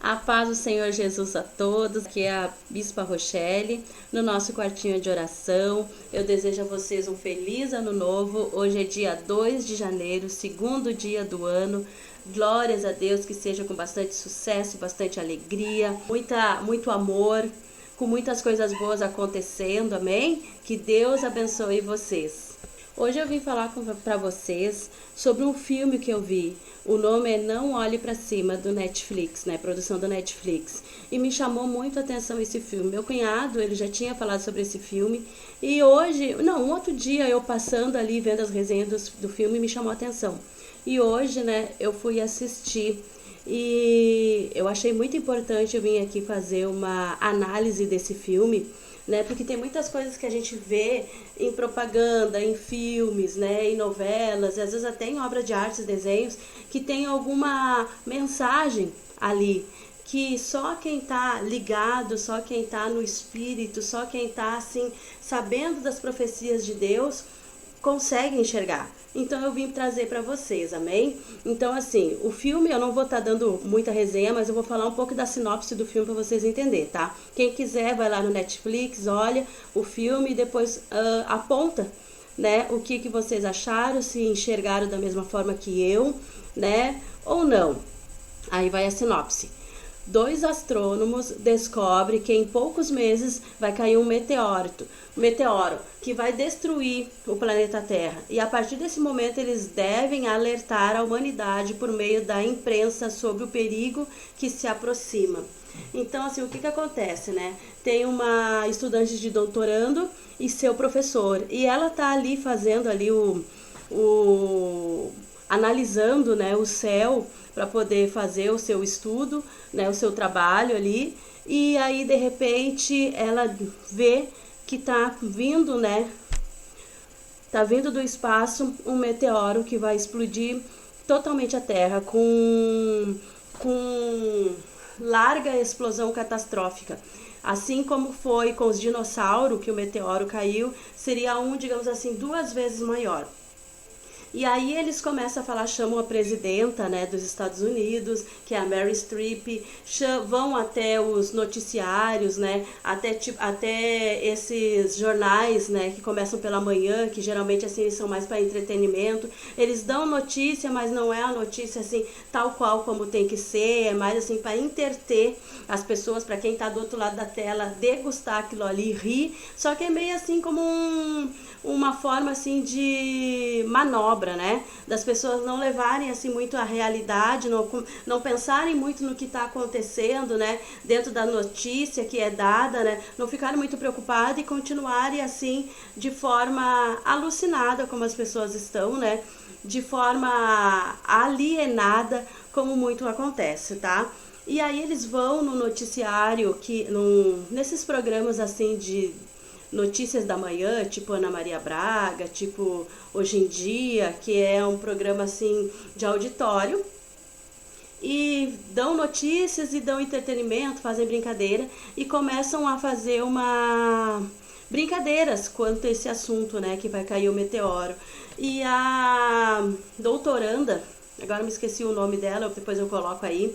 A paz do Senhor Jesus a todos, aqui é a Bispa Rochelle, no nosso quartinho de oração. Eu desejo a vocês um feliz ano novo. Hoje é dia 2 de janeiro, segundo dia do ano. Glórias a Deus, que seja com bastante sucesso, bastante alegria, muito amor, com muitas coisas boas acontecendo, amém? Que Deus abençoe vocês. Hoje eu vim falar para vocês sobre um filme que eu vi. O nome é Não Olhe Para Cima, do Netflix, né? Produção do Netflix. E me chamou muito a atenção esse filme. Meu cunhado, ele já tinha falado sobre esse filme. E hoje, um outro dia eu passando ali, vendo as resenhas do filme, me chamou a atenção. E hoje, né, eu fui assistir. E eu achei muito importante eu vir aqui fazer uma análise desse filme, né? Porque tem muitas coisas que a gente vê em propaganda, em filmes, né? Em novelas, e às vezes até em obras de artes, desenhos, que tem alguma mensagem ali, que só quem está ligado, só quem está no espírito, só quem está assim, sabendo das profecias de Deus, consegue enxergar. Então eu vim trazer para vocês, amém? Então assim, o filme eu não vou estar dando muita resenha, mas eu vou falar um pouco da sinopse do filme para vocês entenderem, tá? Quem quiser vai lá no Netflix, olha o filme e depois aponta, né, o que vocês acharam, se enxergaram da mesma forma que eu, né, ou não. Aí vai a sinopse. 2 astrônomos descobrem que em poucos meses vai cair um meteoro que vai destruir o planeta Terra. E a partir desse momento eles devem alertar a humanidade por meio da imprensa sobre o perigo que se aproxima. Então, assim, o que acontece, né? Tem uma estudante de doutorando e seu professor. E ela tá ali fazendo ali analisando, né, o céu para poder fazer o seu estudo, né, o seu trabalho ali, e aí de repente ela vê que tá vindo, né, tá vindo do espaço um meteoro que vai explodir totalmente a Terra com larga explosão catastrófica. Assim como foi com os dinossauros que o meteoro caiu, seria digamos assim, 2 vezes maior. E aí eles começam a falar, chamam a presidenta, né, dos Estados Unidos, que é a Mary Streep, vão até os noticiários, né, até esses jornais, né, que começam pela manhã, que geralmente assim são mais para entretenimento. Eles dão notícia, mas não é a notícia assim tal qual como tem que ser, é mais assim para entreter as pessoas, para quem está do outro lado da tela, degustar aquilo ali, rir. Só que é meio assim como uma forma assim de manobra, né? Das pessoas não levarem assim muito a realidade, não pensarem muito no que está acontecendo, né? Dentro da notícia que é dada, né? Não ficarem muito preocupadas e continuarem assim de forma alucinada como as pessoas estão, né? De forma alienada, como muito acontece, tá? E aí eles vão no noticiário, nesses programas assim de notícias da manhã, tipo Ana Maria Braga, tipo Hoje em Dia, que é um programa assim de auditório, e dão notícias e dão entretenimento, fazem brincadeira e começam a fazer brincadeiras quanto a esse assunto, né, que vai cair o meteoro. E a doutoranda, agora me esqueci o nome dela, depois eu coloco aí,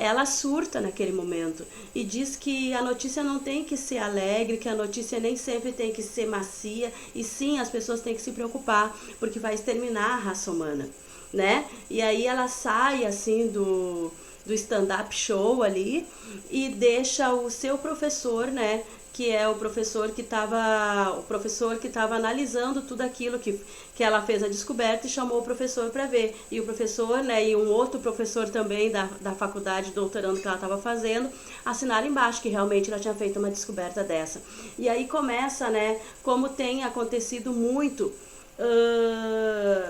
ela surta naquele momento e diz que a notícia não tem que ser alegre, que a notícia nem sempre tem que ser macia, e sim, as pessoas têm que se preocupar, porque vai exterminar a raça humana, né? E aí ela sai assim do stand-up show ali e deixa o seu professor, né, que é o professor que estava analisando tudo aquilo que ela fez a descoberta, e chamou o professor para ver. E o professor, né, e um outro professor também da faculdade, doutorando que ela estava fazendo, assinaram embaixo que realmente ela tinha feito uma descoberta dessa. E aí começa, né, como tem acontecido muito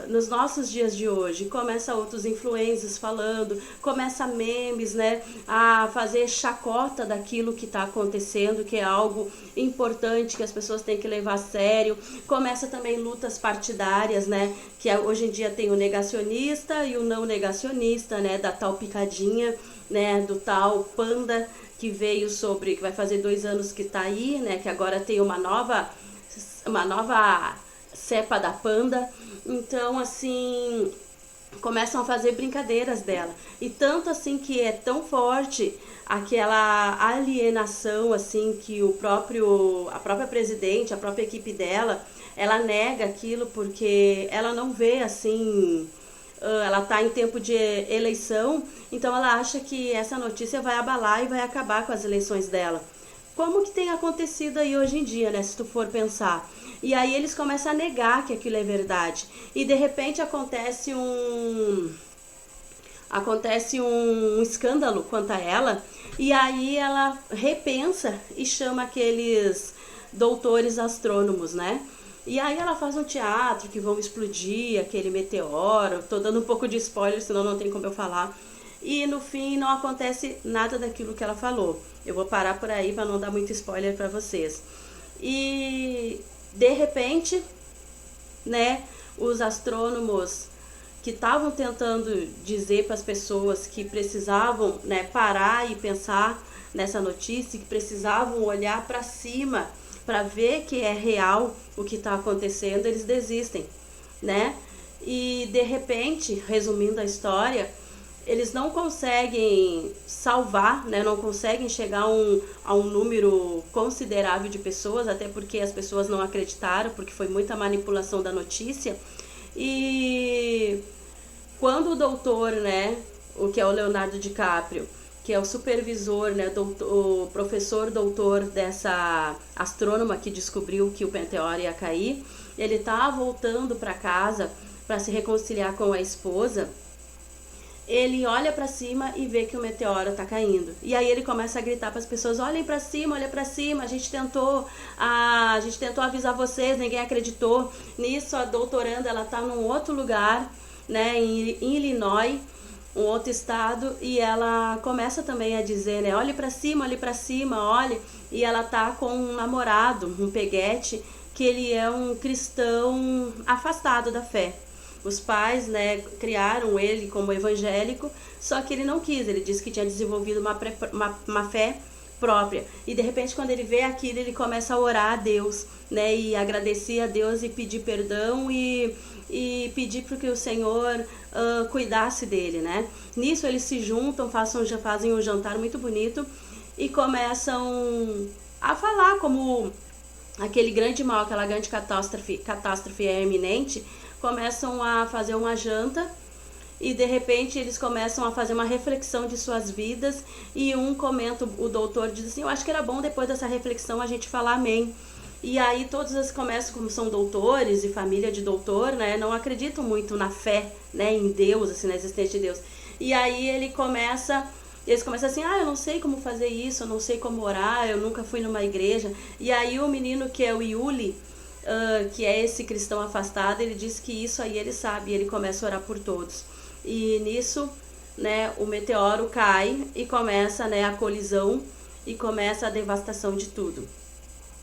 nos nossos dias de hoje, começa outros influencers falando, começa memes, né, a fazer chacota daquilo que está acontecendo, que é algo importante, que as pessoas têm que levar a sério. Começa também lutas partidárias, né, que hoje em dia tem o negacionista e o não negacionista, né, da tal picadinha, né, do tal panda que veio que vai fazer 2 anos que está aí, né, que agora tem uma nova cepa da panda. Então, assim, começam a fazer brincadeiras dela. E tanto assim que é tão forte aquela alienação assim que a própria presidente, a própria equipe dela, ela nega aquilo porque ela não vê assim, ela está em tempo de eleição, então ela acha que essa notícia vai abalar e vai acabar com as eleições dela. Como que tem acontecido aí hoje em dia, né, se tu for pensar. E aí eles começam a negar que aquilo é verdade. E de repente acontece um escândalo quanto a ela, e aí ela repensa e chama aqueles doutores astrônomos, né? E aí ela faz um teatro que vão explodir aquele meteoro. Tô dando um pouco de spoiler, senão não tem como eu falar. E no fim não acontece nada daquilo que ela falou. Eu vou parar por aí para não dar muito spoiler para vocês. E de repente, né, os astrônomos que estavam tentando dizer para as pessoas que precisavam, né, parar e pensar nessa notícia, que precisavam olhar para cima para ver que é real o que está acontecendo, eles desistem, né? E de repente, resumindo a história, eles não conseguem salvar, né? Não conseguem chegar a um número considerável de pessoas, até porque as pessoas não acreditaram, porque foi muita manipulação da notícia. E quando o doutor, né, o que é o Leonardo DiCaprio, que é o supervisor, né, o professor doutor dessa astrônoma que descobriu que o meteoro ia cair, ele tá voltando para casa para se reconciliar com a esposa. Ele olha para cima e vê que o meteoro tá caindo. E aí ele começa a gritar para as pessoas: olhem para cima, olha para cima, a gente tentou avisar vocês, ninguém acreditou. Nisso a doutoranda, ela tá num outro lugar, né, em Illinois, um outro estado, e ela começa também a dizer, né, olhe para cima, olhe. E ela tá com um namorado, um peguete, que ele é um cristão afastado da fé. Os pais, né, criaram ele como evangélico, só que ele não quis. Ele disse que tinha desenvolvido uma fé própria. E de repente, quando ele vê aquilo, ele começa a orar a Deus, né, e agradecer a Deus e pedir perdão e pedir para que o Senhor cuidasse dele, né. Nisso eles se juntam, fazem um jantar muito bonito e começam a falar como aquele grande mal, aquela grande catástrofe é iminente. Começam a fazer uma janta e de repente eles começam a fazer uma reflexão de suas vidas, e um comenta, o doutor diz assim: eu acho que era bom depois dessa reflexão a gente falar amém. E aí todos eles começam, como são doutores e família de doutor, né, não acreditam muito na fé, né, em Deus, assim, na existência de Deus. E aí eles começam assim: eu não sei como fazer isso, eu não sei como orar, eu nunca fui numa igreja. E aí o menino, que é o Yuli, que é esse cristão afastado, ele diz que isso aí ele sabe, e ele começa a orar por todos. E nisso, né, o meteoro cai e começa, né, a colisão e começa a devastação de tudo,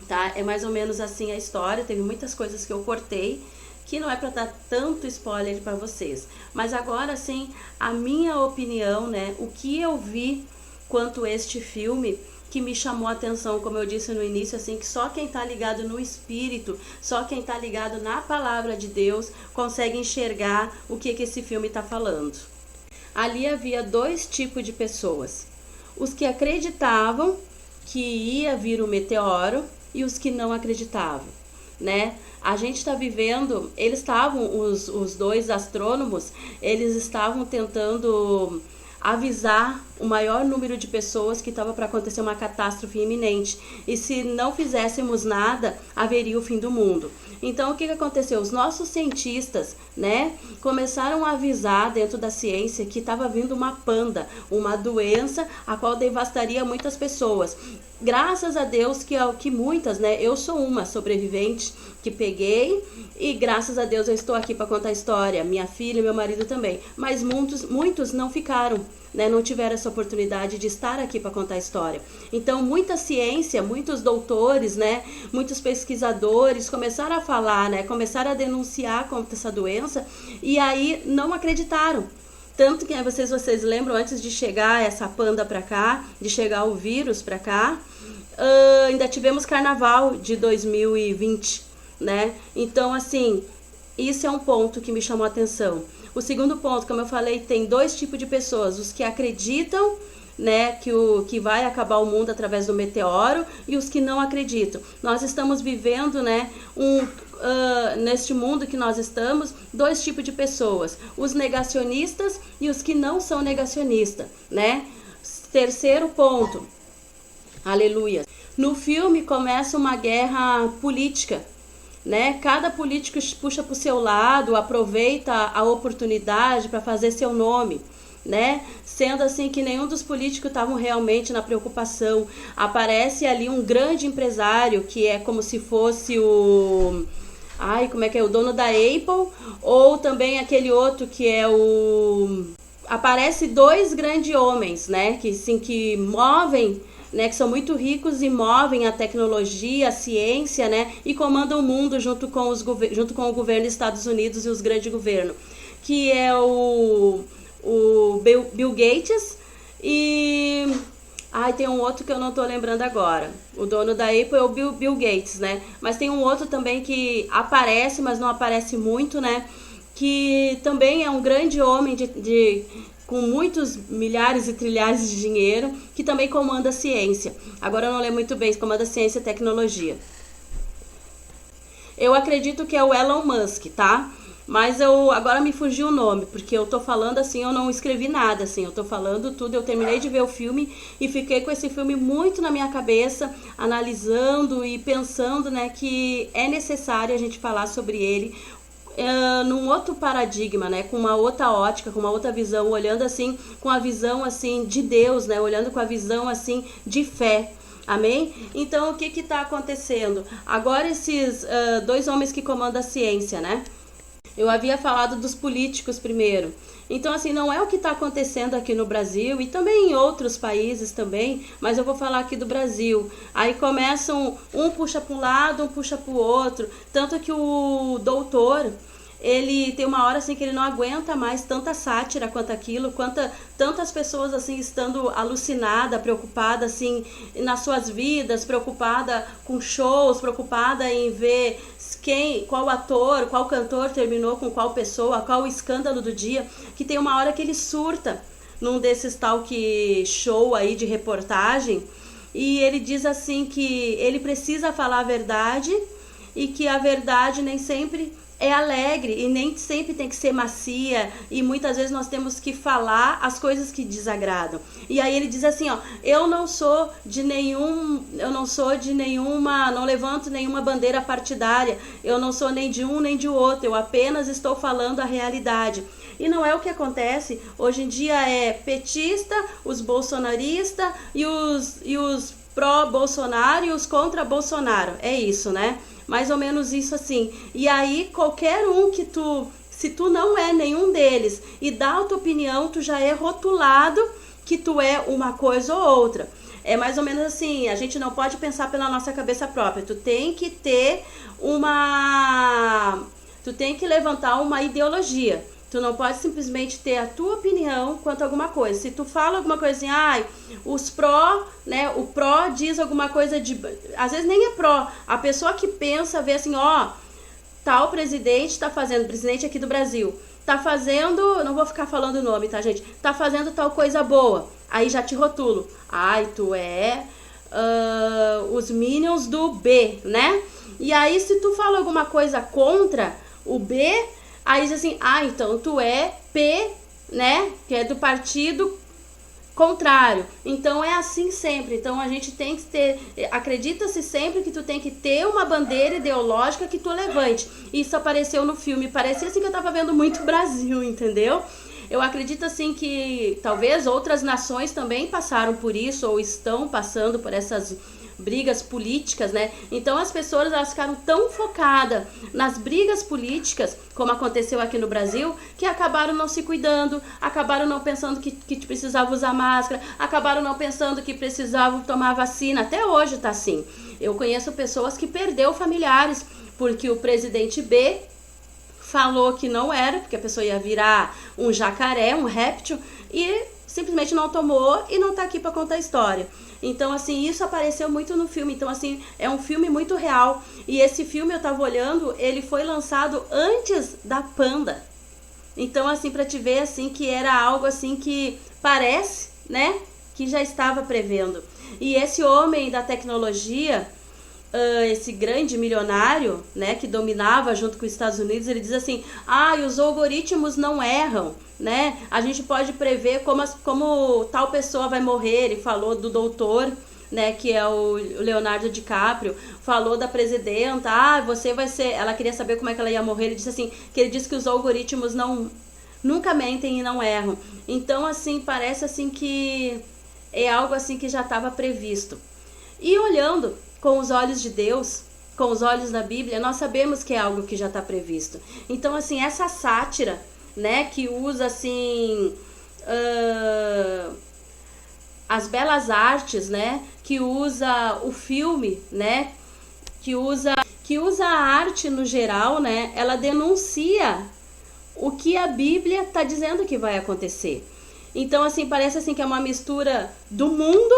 tá? É mais ou menos assim a história. Teve muitas coisas que eu cortei, que não é para dar tanto spoiler para vocês, mas agora sim, a minha opinião, né, o que eu vi quanto este filme que me chamou a atenção, como eu disse no início, assim, que só quem está ligado no Espírito, só quem está ligado na Palavra de Deus consegue enxergar o que esse filme está falando. Ali havia dois tipos de pessoas: os que acreditavam que ia vir o meteoro e os que não acreditavam, né? A gente está vivendo, os dois astrônomos, eles estavam tentando avisar o maior número de pessoas que estava para acontecer uma catástrofe iminente, e se não fizéssemos nada, haveria o fim do mundo. Então o que aconteceu? Os nossos cientistas, né, começaram a avisar dentro da ciência que estava vindo uma uma doença a qual devastaria muitas pessoas. Graças a Deus que muitas, né, eu sou uma sobrevivente que peguei, e graças a Deus eu estou aqui para contar a história, minha filha e meu marido também, mas muitos não ficaram, né, não tiveram essa oportunidade de estar aqui para contar a história. Então muita ciência, muitos doutores, né, muitos pesquisadores começaram a falar, né, começaram a denunciar contra essa doença, e aí não acreditaram. Tanto que vocês lembram, antes de chegar essa panda para cá, de chegar o vírus para cá, ainda tivemos carnaval de 2020, né? Então, assim, isso é um ponto que me chamou a atenção. O segundo ponto, como eu falei, tem dois tipos de pessoas, os que acreditam, né, que vai acabar o mundo através do meteoro, e os que não acreditam. Nós estamos vivendo, né, neste mundo que nós estamos, dois tipos de pessoas, os negacionistas e os que não são negacionistas, né? Terceiro ponto, aleluia. No filme começa uma guerra política, né? Cada político puxa para o seu lado, aproveita a oportunidade para fazer seu nome, né? Sendo assim que nenhum dos políticos estavam realmente na preocupação. Aparece ali um grande empresário que é como se fosse o dono da Apple, ou também aquele outro que é aparece dois grandes homens, né, que movem, né, que são muito ricos e movem a tecnologia, a ciência, né, e comandam o mundo junto com o governo dos Estados Unidos e os grandes governos, que é o Bill Gates e tem um outro que eu não tô lembrando agora. O dono da Apple é o Bill Gates, né? Mas tem um outro também que aparece, mas não aparece muito, né? Que também é um grande homem com muitos milhares e trilhares de dinheiro, que também comanda a ciência. Agora eu não lembro muito bem, se comanda a ciência e tecnologia. Eu acredito que é o Elon Musk, tá? Mas agora me fugiu o nome, porque eu tô falando assim, eu não escrevi nada, assim, eu tô falando tudo, eu terminei de ver o filme e fiquei com esse filme muito na minha cabeça, analisando e pensando, né, que é necessário a gente falar sobre ele num outro paradigma, né, com uma outra ótica, com uma outra visão, olhando assim, com a visão assim de Deus, né, olhando com a visão assim de fé. Amém? Então, o que que tá acontecendo? Agora esses dois homens que comandam a ciência, né? Eu havia falado dos políticos primeiro. Então, assim, não é o que está acontecendo aqui no Brasil e também em outros países também, mas eu vou falar aqui do Brasil. Aí começam, um puxa para um lado, um puxa para o outro. Tanto que o doutor, ele tem uma hora assim que ele não aguenta mais tanta sátira quanto aquilo, tantas pessoas assim estando alucinada, preocupada assim nas suas vidas, preocupada com shows, preocupada em ver qual ator, qual cantor terminou com qual pessoa, qual o escândalo do dia, que tem uma hora que ele surta num desses show aí de reportagem, e ele diz assim que ele precisa falar a verdade e que a verdade nem sempre é alegre e nem sempre tem que ser macia, e muitas vezes nós temos que falar as coisas que desagradam. E aí ele diz assim, ó, não levanto nenhuma bandeira partidária, eu não sou nem de um nem de outro, eu apenas estou falando a realidade. E não é o que acontece. Hoje em dia é petista, os bolsonaristas e os pró-Bolsonaro e os contra-Bolsonaro. É isso, né? Mais ou menos isso assim. E aí qualquer um se tu não é nenhum deles e dá a tua opinião, tu já é rotulado que tu é uma coisa ou outra. É mais ou menos assim, a gente não pode pensar pela nossa cabeça própria. Tu tem que levantar uma ideologia. Tu não pode simplesmente ter a tua opinião quanto a alguma coisa. Se tu fala alguma coisa assim, os pró, né, o pró diz alguma coisa às vezes nem é pró. A pessoa que pensa, vê assim, tal presidente tá fazendo, presidente aqui do Brasil, tá fazendo, não vou ficar falando o nome, tá, gente? Tá fazendo tal coisa boa. Aí já te rotulo. Tu é os Minions do B, né? E aí se tu fala alguma coisa contra o B, aí diz assim, então tu é P, né, que é do partido contrário. Então é assim sempre. Então a gente tem que acredita-se sempre que tu tem que ter uma bandeira ideológica que tu levante. Isso apareceu no filme, parecia assim que eu tava vendo muito Brasil, entendeu? Eu acredito assim que talvez outras nações também passaram por isso ou estão passando por essas brigas políticas, né? Então as pessoas elas ficaram tão focadas nas brigas políticas, como aconteceu aqui no Brasil, que acabaram não se cuidando, acabaram não pensando que precisava usar máscara, acabaram não pensando que precisavam tomar vacina. Até hoje tá assim. Eu conheço pessoas que perderam familiares porque o presidente B falou que não era, porque a pessoa ia virar um jacaré, um réptil, e simplesmente não tomou e não tá aqui para contar a história. Então, assim, isso apareceu muito no filme. Então, assim, é um filme muito real. E esse filme, eu tava olhando, ele foi lançado antes da Panda. Então, assim, para te ver, assim, que era algo, assim, que parece, né, que já estava prevendo. E esse homem da tecnologia, esse grande milionário, né, que dominava junto com os Estados Unidos, ele diz assim, e os algoritmos não erram, né, a gente pode prever como tal pessoa vai morrer. Ele falou do doutor, né, que é o Leonardo DiCaprio, falou da presidenta, você vai ser, ela queria saber como é que ela ia morrer, ele disse assim, que ele disse que os algoritmos nunca mentem e não erram. Então, assim, parece assim que é algo assim que já estava previsto. E olhando com os olhos de Deus, com os olhos da Bíblia, nós sabemos que é algo que já está previsto. Então, assim, essa sátira, né, que usa, assim, as belas artes, né, que usa o filme, né, que usa a arte no geral, né, ela denuncia o que a Bíblia está dizendo que vai acontecer. Então, assim, parece assim que é uma mistura do mundo,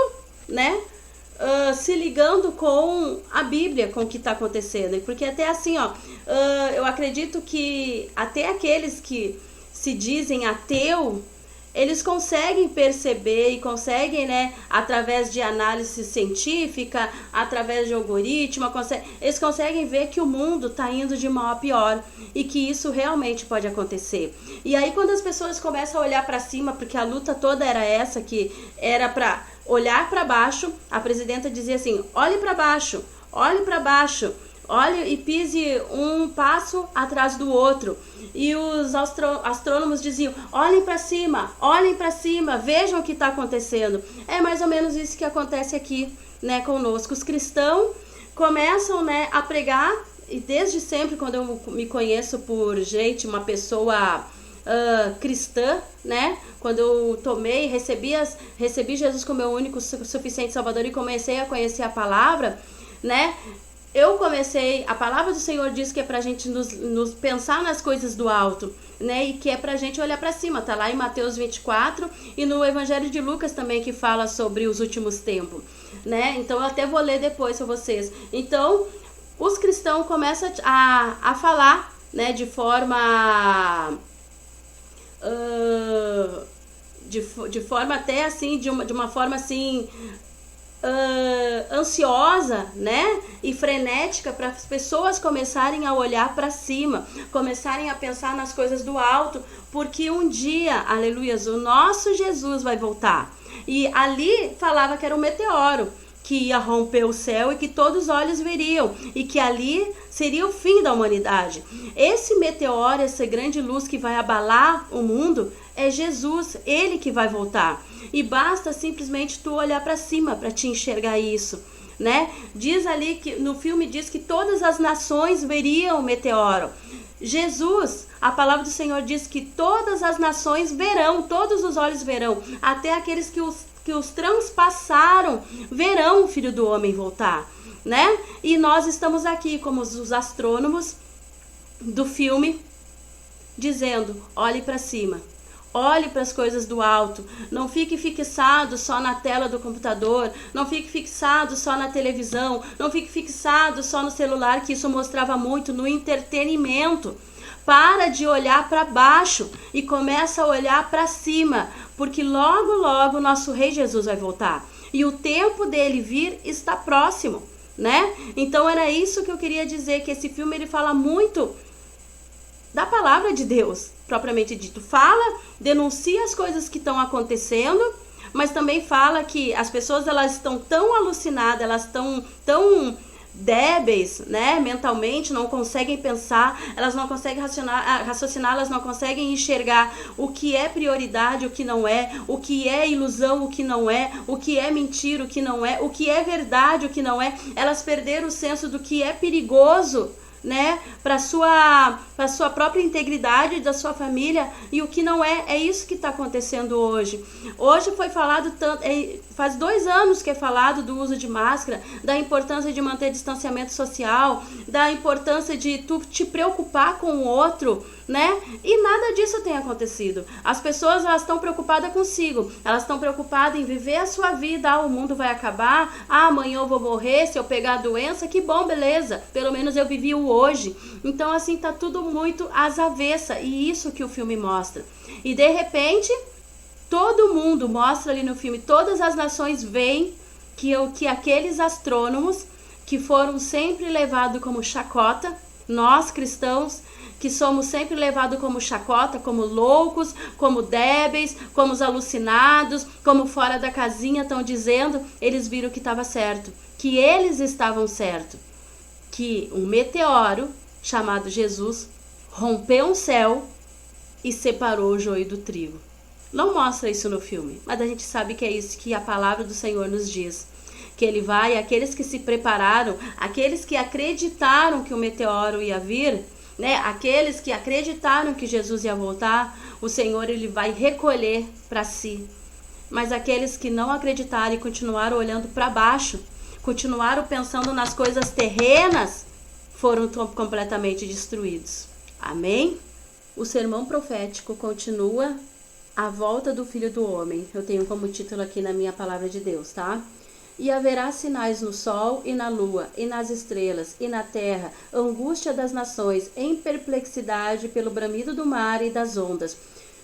né, se ligando com a Bíblia, com o que está acontecendo. Porque até assim, eu acredito que até aqueles que se dizem ateu, eles conseguem perceber e conseguem, né, através de análise científica, através de algoritmo, eles conseguem ver que o mundo está indo de mal a pior e que isso realmente pode acontecer. E aí quando as pessoas começam a olhar para cima, porque a luta toda era essa, que era para olhar para baixo, a presidenta dizia assim, olhe para baixo, olhe e pise um passo atrás do outro. E os astrônomos diziam, olhem para cima, vejam o que está acontecendo. É mais ou menos isso que acontece aqui, né, conosco. Os cristãos começam, né, a pregar, e desde sempre, quando eu me conheço por gente, uma pessoa cristã, né, quando eu recebi Jesus como meu único suficiente Salvador e comecei a conhecer a palavra, né, a palavra do Senhor diz que é pra gente nos pensar nas coisas do alto, né, e que é pra gente olhar pra cima, tá lá em Mateus 24 e no Evangelho de Lucas também, que fala sobre os últimos tempos, né, então eu até vou ler depois pra vocês. Então, os cristãos começam a falar, né, de forma de forma até assim, de uma forma assim ansiosa, né, e frenética, para as pessoas começarem a olhar para cima, começarem a pensar nas coisas do alto, porque um dia, aleluias, o nosso Jesus vai voltar. E ali falava que era um meteoro que ia romper o céu e que todos os olhos veriam, e que ali seria o fim da humanidade. Esse meteoro, essa grande luz que vai abalar o mundo, é Jesus, ele que vai voltar. E basta simplesmente tu olhar para cima para te enxergar isso, né? Diz ali que no filme diz que todas as nações veriam o meteoro. Jesus, a palavra do Senhor diz que todas as nações verão, todos os olhos verão, até aqueles que os transpassaram verão o Filho do Homem voltar, né? E nós estamos aqui como os astrônomos do filme, dizendo, olhe para cima. Olhe para as coisas do alto, não fique fixado só na tela do computador, não fique fixado só na televisão, não fique fixado só no celular, que isso mostrava muito no entretenimento. Para de olhar para baixo e começa a olhar para cima, porque logo, logo nosso Rei Jesus vai voltar. E o tempo dele vir está próximo, né? Então era isso que eu queria dizer, que esse filme ele fala muito da palavra de Deus, propriamente dito. Fala, denuncia as coisas que estão acontecendo, mas também fala que as pessoas elas estão tão alucinadas, elas estão tão débeis, né, mentalmente, não conseguem pensar, elas não conseguem raciocinar, elas não conseguem enxergar o que é prioridade, o que não é, o que é ilusão, o que não é, o que é mentira, o que não é, o que é verdade, o que não é. Elas perderam o senso do que é perigoso, né, para sua própria integridade, da sua família, e o que não é isso que está acontecendo hoje. Hoje foi falado tanto, faz 2 anos que é falado do uso de máscara, da importância de manter distanciamento social, da importância de tu te preocupar com o outro, né? E nada disso tem acontecido. As pessoas, elas estão preocupadas consigo, elas estão preocupadas em viver a sua vida. O mundo vai acabar, amanhã eu vou morrer, se eu pegar a doença, que bom, beleza, pelo menos eu vivi o hoje. Então assim, tá tudo muito às avessas, e isso que o filme mostra. E de repente, todo mundo mostra ali no filme, todas as nações veem que aqueles astrônomos que foram sempre levados como chacota, nós cristãos, que somos sempre levados como chacota, como loucos, como débeis, como os alucinados, como fora da casinha, estão dizendo, eles viram que estava certo, que eles estavam certos, que um meteoro chamado Jesus rompeu um céu e separou o joio do trigo. Não mostra isso no filme, mas a gente sabe que é isso que a palavra do Senhor nos diz. Que ele vai, aqueles que se prepararam, aqueles que acreditaram que o meteoro ia vir, né? Aqueles que acreditaram que Jesus ia voltar, o Senhor ele vai recolher para si. Mas aqueles que não acreditaram e continuaram olhando para baixo, continuaram pensando nas coisas terrenas, foram completamente destruídos. Amém? O sermão profético continua a volta do Filho do Homem. Eu tenho como título aqui na minha palavra de Deus, tá? E haverá sinais no sol e na lua, e nas estrelas, e na terra, angústia das nações, em perplexidade pelo bramido do mar e das ondas.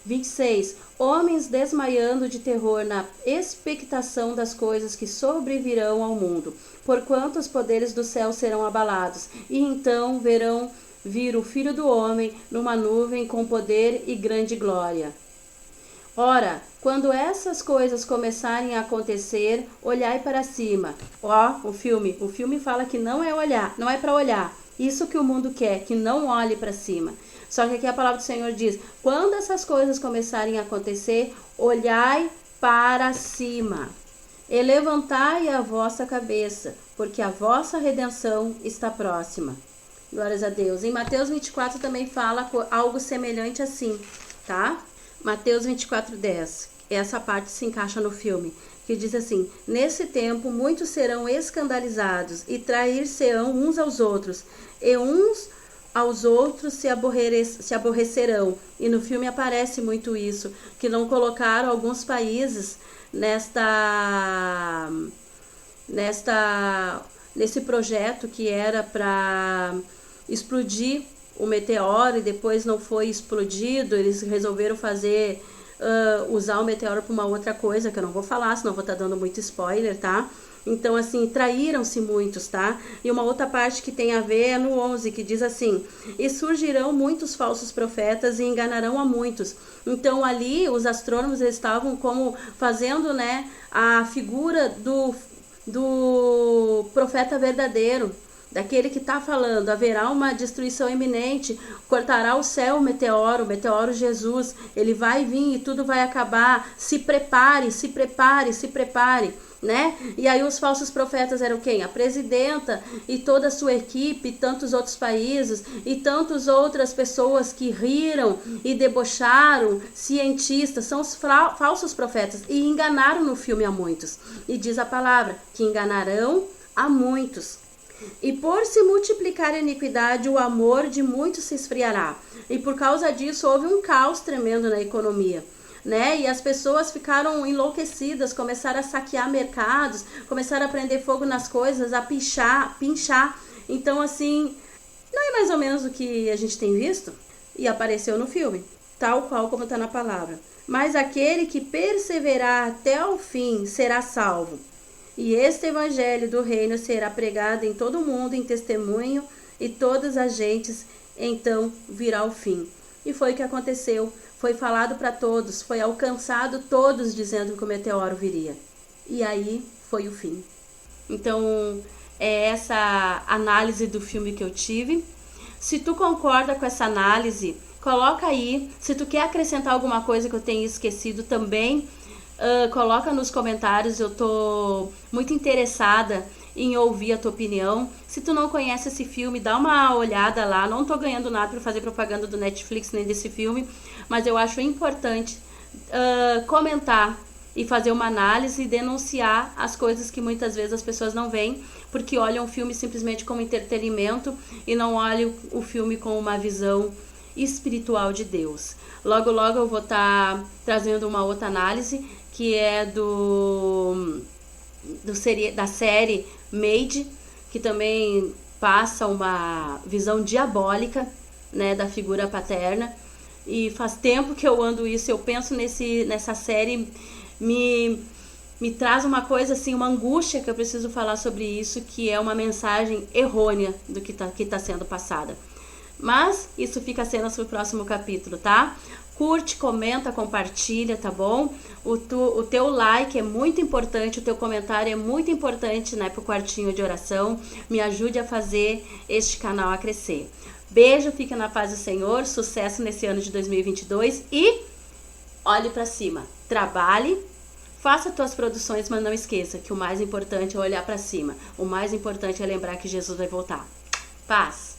26. Homens desmaiando de terror na expectação das coisas que sobrevirão ao mundo, porquanto os poderes do céu serão abalados, e então verão vir o Filho do Homem numa nuvem com poder e grande glória. Ora, quando essas coisas começarem a acontecer, olhai para cima. O filme fala que não é olhar, não é para olhar. Isso que o mundo quer, que não olhe para cima. Só que aqui a palavra do Senhor diz, quando essas coisas começarem a acontecer, olhai para cima. E levantai a vossa cabeça, porque a vossa redenção está próxima. Glórias a Deus. Em Mateus 24 também fala algo semelhante assim, tá? Mateus 24:10, essa parte se encaixa no filme, que diz assim, nesse tempo muitos serão escandalizados e trair-se-ão uns aos outros, e uns aos outros se aborrecerão. E no filme aparece muito isso, que não colocaram alguns países nesse projeto que era para explodir o meteoro e depois não foi explodido, eles resolveram usar o meteoro para uma outra coisa, que eu não vou falar, senão vou estar dando muito spoiler, tá? Então, assim, traíram-se muitos, tá? E uma outra parte que tem a ver é no 11, que diz assim, e surgirão muitos falsos profetas e enganarão a muitos. Então, ali, os astrônomos eles estavam como fazendo, né, a figura do profeta verdadeiro, daquele que está falando, haverá uma destruição iminente, cortará o céu o meteoro Jesus, ele vai vir e tudo vai acabar, se prepare, se prepare, se prepare, né? E aí os falsos profetas eram quem? A presidenta e toda a sua equipe, tantos outros países e tantas outras pessoas que riram e debocharam, cientistas, são os falsos profetas e enganaram no filme a muitos. E diz a palavra que enganarão a muitos. E por se multiplicar a iniquidade, o amor de muitos se esfriará. E por causa disso houve um caos tremendo na economia, né? E as pessoas ficaram enlouquecidas, começaram a saquear mercados, começaram a prender fogo nas coisas, a pinchar. Então, assim, não é mais ou menos o que a gente tem visto? E apareceu no filme, tal qual como está na palavra. Mas aquele que perseverar até o fim será salvo. E este evangelho do reino será pregado em todo o mundo em testemunho, e todas as gentes, então virá o fim. E foi o que aconteceu, foi falado para todos, foi alcançado todos dizendo que o meteoro viria. E aí foi o fim. Então, é essa análise do filme que eu tive. Se tu concorda com essa análise, coloca aí. Se tu quer acrescentar alguma coisa que eu tenha esquecido também, coloca nos comentários, eu tô muito interessada em ouvir a tua opinião. Se tu não conhece esse filme, dá uma olhada lá. Não tô ganhando nada para fazer propaganda do Netflix nem desse filme, mas eu acho importante comentar e fazer uma análise e denunciar as coisas que muitas vezes as pessoas não veem, porque olham o filme simplesmente como entretenimento e não olham o filme com uma visão espiritual de Deus. Logo, logo eu vou estar trazendo uma outra análise, que é da série Made, que também passa uma visão diabólica, né, da figura paterna. E faz tempo que eu ando isso, eu penso nessa série, me traz uma coisa assim, uma angústia, que eu preciso falar sobre isso, que é uma mensagem errônea do que tá sendo passada. Mas isso fica sendo no próximo capítulo, tá? Curte, comenta, compartilha, tá bom? O teu like é muito importante, o teu comentário é muito importante, né, pro quartinho de oração. Me ajude a fazer este canal a crescer. Beijo, fica na paz do Senhor, sucesso nesse ano de 2022 e olhe para cima, trabalhe, faça tuas produções, mas não esqueça que o mais importante é olhar para cima. O mais importante é lembrar que Jesus vai voltar. Paz!